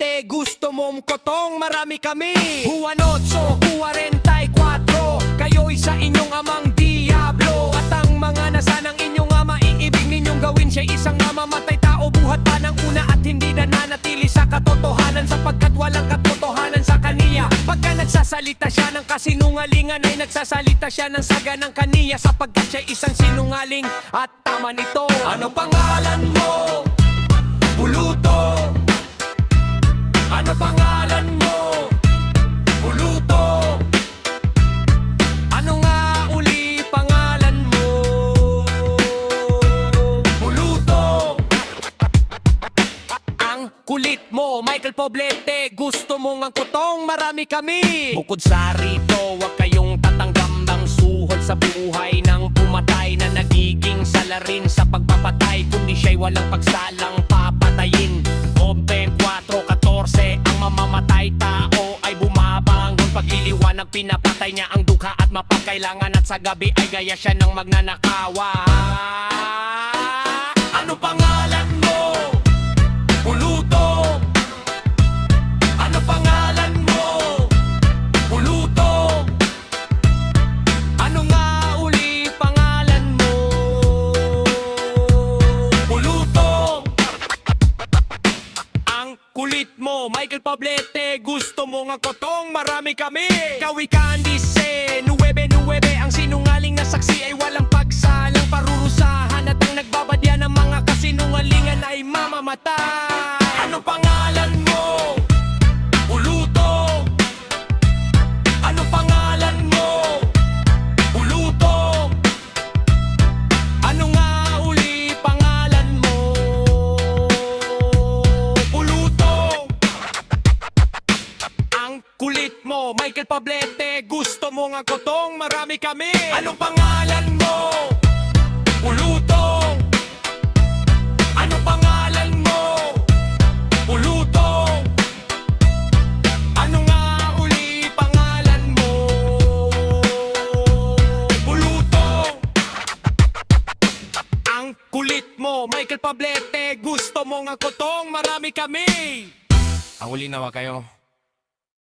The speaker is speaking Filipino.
Poblete, gusto mong kotong, marami kami. Juan 8:44, kayo'y sa inyong amang Diablo. At ang mga nasanang inyong ama, iibig ninyong gawin siya isang mamamatay tao. Buhat pa ng una at hindi na nanatili sa katotohanan, sapagkat walang katotohanan sa kaniya. Pagka nagsasalita siya ng kasinungalingan, ay nagsasalita siya ng saga ng kaniya, sapagkat siya isang sinungaling. At tama nito. Ano pangalan mo? Puluto. Ano pangalan mo? Puluto. Ano nga uli pangalan mo? Puluto. Ang kulit mo, Michael Poblete, gusto mong ang kotong, marami kami. Bukod sa rito, wag kayong tatanggam ng suhol sa buhay ng pumatay na nagiging salarin sa pagpapatay, kundi siya'y walang pagsalang papatayin. 4:14, ang mamamatay tao ay bumabangon. Pagliliwanag, pinapatay niya ang dukha at mapagkailangan, at sa gabi ay gaya siya ng magnanakawa. Ano pangalan mo? Puluto. Ano pangalan mo? Puluto. Ano nga uli pangalan mo? Puluto. Ang kulit mo, Michael Poblete, gusto mo nga kotong, marami kami. Kawikaan 19:9, ang sinungaling na saksi ay walang pagsalang parurusahan, at ang nagbabadya ng mga kasinungalingan ay mamamatay. Ano pangalan mo? Puluto. Ano pangalan mo? Puluto. Ano nga uli pangalan mo? Puluto. Ang kulit mo, Michael Poblete, gusto mo nga kotong, marami kami. Anong pangalan mo? Puluto. Ano pangalan mo? Puluto. Ano nga uli pangalan mo? Puluto. Ang kulit mo, Michael Poblete, gusto mo nga kotong, marami kami. Ang uli nawa kayo.